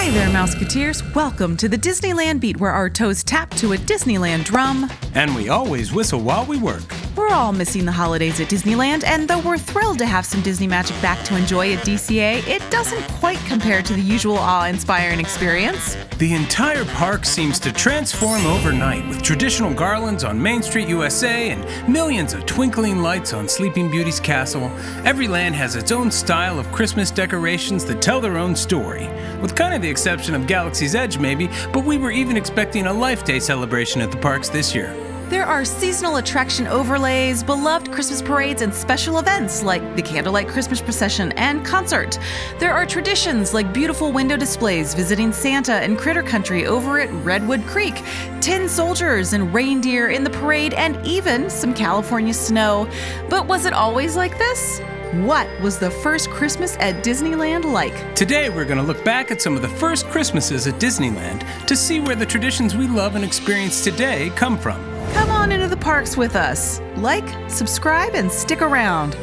Hi there, Mouseketeers. Welcome to the Disneyland Beat, where our toes tap to a Disneyland drum. And we always whistle while we work. We're all missing the holidays at Disneyland, and though we're thrilled to have some Disney magic back to enjoy at DCA, it doesn't quite compare to the usual awe-inspiring experience. The entire park seems to transform overnight with traditional garlands on Main Street, USA, and millions of twinkling lights on Sleeping Beauty's castle. Every land has its own style of Christmas decorations that tell their own story, with kind of the exception of Galaxy's Edge maybe, but we were even expecting a Life Day celebration at the parks this year. There are seasonal attraction overlays, beloved Christmas parades, and special events like the Candlelight Christmas Procession and concert. There are traditions like beautiful window displays, visiting Santa and Critter Country over at Redwood Creek, tin soldiers and reindeer in the parade, and even some California snow. But was it always like this? What was the first Christmas at Disneyland like? Today we're going to look back at some of the first Christmases at Disneyland to see where the traditions we love and experience today come from. Come on into the parks with us. Like, subscribe, and stick around.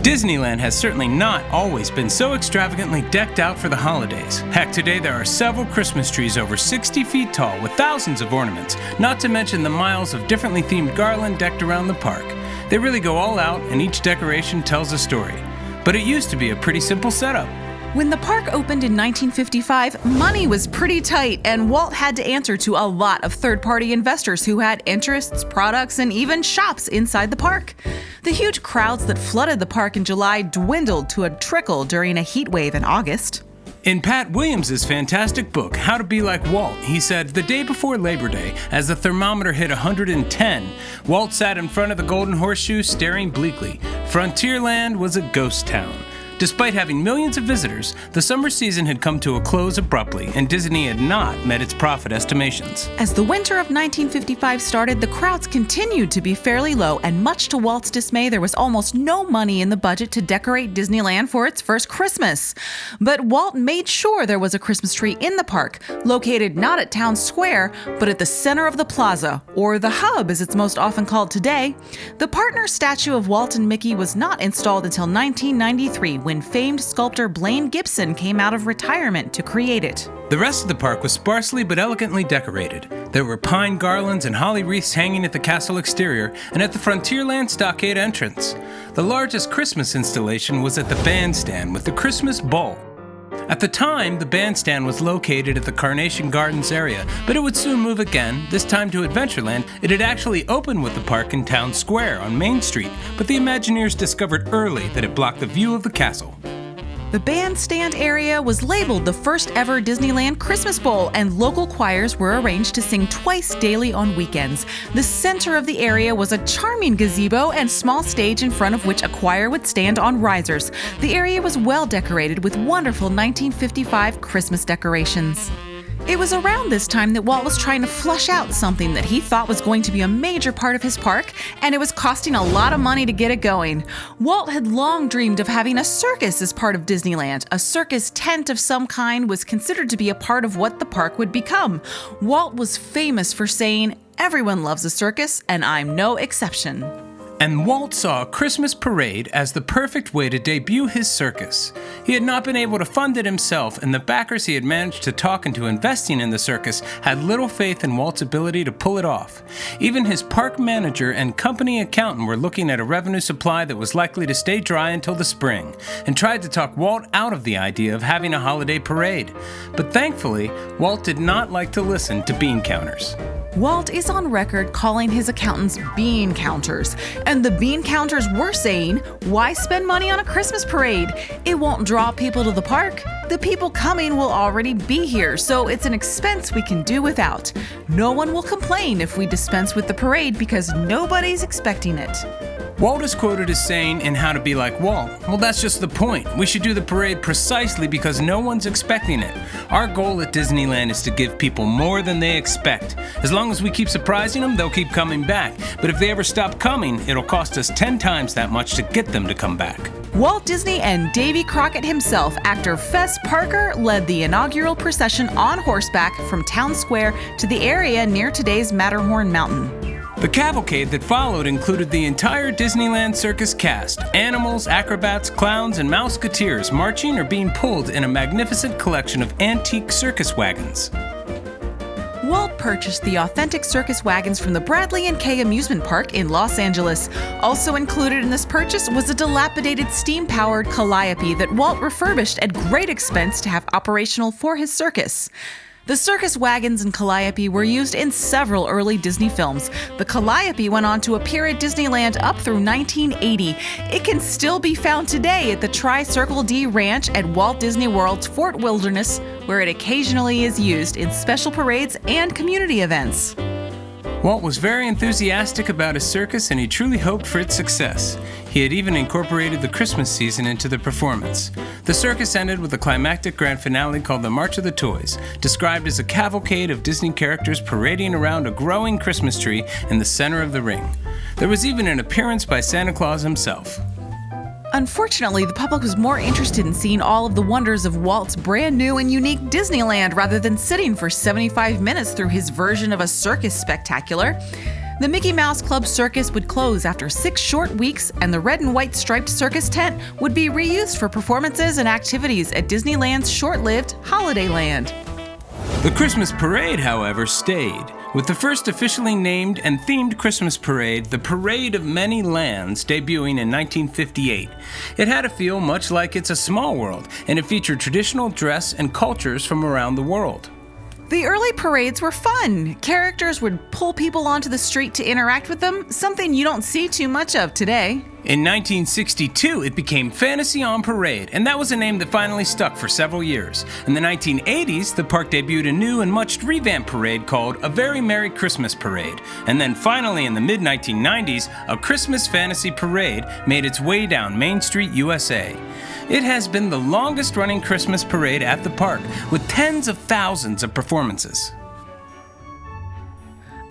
Disneyland has certainly not always been so extravagantly decked out for the holidays. Heck, today there are several Christmas trees over 60 feet tall with thousands of ornaments, not to mention the miles of differently themed garland decked around the park. They really go all out, and each decoration tells a story. But it used to be a pretty simple setup. When the park opened in 1955, money was pretty tight, and Walt had to answer to a lot of third-party investors who had interests, products, and even shops inside the park. The huge crowds that flooded the park in July dwindled to a trickle during a heat wave in August. In Pat Williams' fantastic book, How to Be Like Walt, he said, the day before Labor Day, as the thermometer hit 110, Walt sat in front of the Golden Horseshoe staring bleakly. Frontierland was a ghost town. Despite having millions of visitors, the summer season had come to a close abruptly, and Disney had not met its profit estimations. As the winter of 1955 started, the crowds continued to be fairly low, and much to Walt's dismay, there was almost no money in the budget to decorate Disneyland for its first Christmas. But Walt made sure there was a Christmas tree in the park, located not at Town Square, but at the center of the plaza, or the hub as it's most often called today. The partner statue of Walt and Mickey was not installed until 1993, when famed sculptor Blaine Gibson came out of retirement to create it. The rest of the park was sparsely but elegantly decorated. There were pine garlands and holly wreaths hanging at the castle exterior and at the Frontierland stockade entrance. The largest Christmas installation was at the bandstand with the Christmas Bowl. At the time, the bandstand was located at the Carnation Gardens area, but it would soon move again, this time to Adventureland. It had actually opened with the park in Town Square on Main Street, but the Imagineers discovered early that it blocked the view of the castle. The bandstand area was labeled the first ever Disneyland Christmas Bowl, and local choirs were arranged to sing twice daily on weekends. The center of the area was a charming gazebo and small stage in front of which a choir would stand on risers. The area was well decorated with wonderful 1955 Christmas decorations. It was around this time that Walt was trying to flush out something that he thought was going to be a major part of his park, and it was costing a lot of money to get it going. Walt had long dreamed of having a circus as part of Disneyland. A circus tent of some kind was considered to be a part of what the park would become. Walt was famous for saying, "Everyone loves a circus, and I'm no exception." And Walt saw a Christmas parade as the perfect way to debut his circus. He had not been able to fund it himself, and the backers he had managed to talk into investing in the circus had little faith in Walt's ability to pull it off. Even his park manager and company accountant were looking at a revenue supply that was likely to stay dry until the spring, and tried to talk Walt out of the idea of having a holiday parade. But thankfully, Walt did not like to listen to bean counters. Walt is on record calling his accountants bean counters, and the bean counters were saying, "Why spend money on a Christmas parade? It won't draw people to the park. The people coming will already be here, so it's an expense we can do without. No one will complain if we dispense with the parade because nobody's expecting it." Walt is quoted as saying in How to Be Like Walt, "Well, that's just the point. We should do the parade precisely because no one's expecting it. Our goal at Disneyland is to give people more than they expect. As long as we keep surprising them, they'll keep coming back. But if they ever stop coming, it'll cost us 10 times that much to get them to come back." Walt Disney and Davy Crockett himself, actor Fess Parker, led the inaugural procession on horseback from Town Square to the area near today's Matterhorn Mountain. The cavalcade that followed included the entire Disneyland Circus cast, animals, acrobats, clowns, and Mouseketeers marching or being pulled in a magnificent collection of antique circus wagons. Walt purchased the authentic circus wagons from the Bradley and Kay Amusement Park in Los Angeles. Also included in this purchase was a dilapidated steam-powered calliope that Walt refurbished at great expense to have operational for his circus. The circus wagons and calliope were used in several early Disney films. The calliope went on to appear at Disneyland up through 1980. It can still be found today at the Tri-Circle D Ranch at Walt Disney World's Fort Wilderness, where it occasionally is used in special parades and community events. Walt was very enthusiastic about his circus and he truly hoped for its success. He had even incorporated the Christmas season into the performance. The circus ended with a climactic grand finale called the March of the Toys, described as a cavalcade of Disney characters parading around a growing Christmas tree in the center of the ring. There was even an appearance by Santa Claus himself. Unfortunately, the public was more interested in seeing all of the wonders of Walt's brand new and unique Disneyland rather than sitting for 75 minutes through his version of a circus spectacular. The Mickey Mouse Club Circus would close after 6 short weeks, and the red and white striped circus tent would be reused for performances and activities at Disneyland's short-lived Holidayland. The Christmas parade, however, stayed, with the first officially named and themed Christmas parade, the Parade of Many Lands, debuting in 1958. It had a feel much like It's a Small World, and it featured traditional dress and cultures from around the world. The early parades were fun. Characters would pull people onto the street to interact with them, something you don't see too much of today. In 1962, it became Fantasy on Parade, and that was a name that finally stuck for several years. In the 1980s, the park debuted a new and much revamped parade called A Very Merry Christmas Parade. And then finally, in the mid-1990s, a Christmas Fantasy Parade made its way down Main Street, USA. It has been the longest-running Christmas parade at the park, with tens of thousands of performances.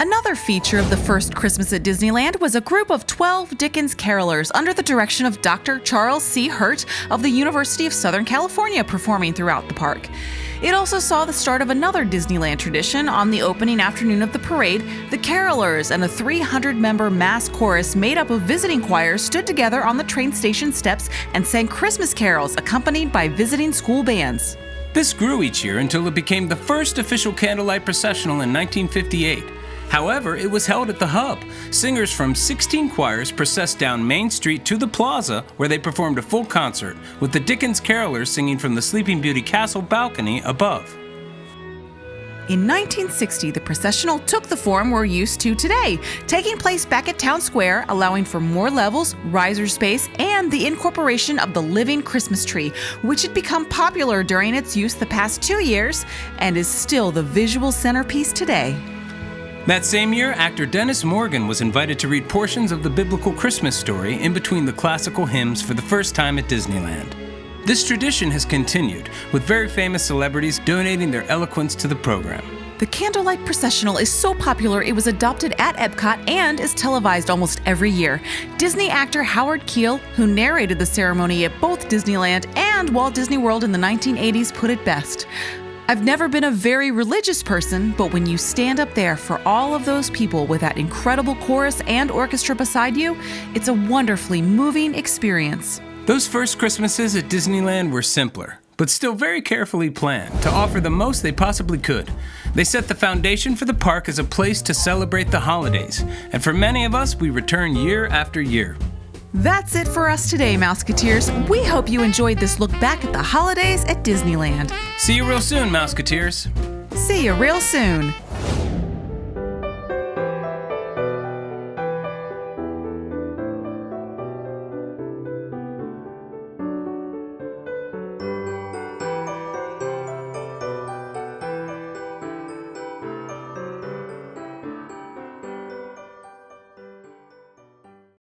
Another feature of the first Christmas at Disneyland was a group of 12 Dickens carolers under the direction of Dr. Charles C. Hurt of the University of Southern California performing throughout the park. It also saw the start of another Disneyland tradition. On the opening afternoon of the parade, the carolers and a 300-member mass chorus made up of visiting choirs stood together on the train station steps and sang Christmas carols accompanied by visiting school bands. This grew each year until it became the first official Candlelight Processional in 1958. However, it was held at the Hub. Singers from 16 choirs processed down Main Street to the Plaza, where they performed a full concert, with the Dickens carolers singing from the Sleeping Beauty Castle balcony above. In 1960, the processional took the form we're used to today, taking place back at Town Square, allowing for more levels, riser space, and the incorporation of the living Christmas tree, which had become popular during its use the past 2 years and is still the visual centerpiece today. That same year, actor Dennis Morgan was invited to read portions of the biblical Christmas story in between the classical hymns for the first time at Disneyland. This tradition has continued, with very famous celebrities donating their eloquence to the program. The Candlelight Processional is so popular it was adopted at Epcot and is televised almost every year. Disney actor Howard Keel, who narrated the ceremony at both Disneyland and Walt Disney World in the 1980s, put it best. I've never been a very religious person, but when you stand up there for all of those people with that incredible chorus and orchestra beside you, it's a wonderfully moving experience. Those first Christmases at Disneyland were simpler, but still very carefully planned to offer the most they possibly could. They set the foundation for the park as a place to celebrate the holidays, and for many of us, we return year after year. That's it for us today, Mouseketeers. We hope you enjoyed this look back at the holidays at Disneyland. See you real soon, Mouseketeers. See you real soon.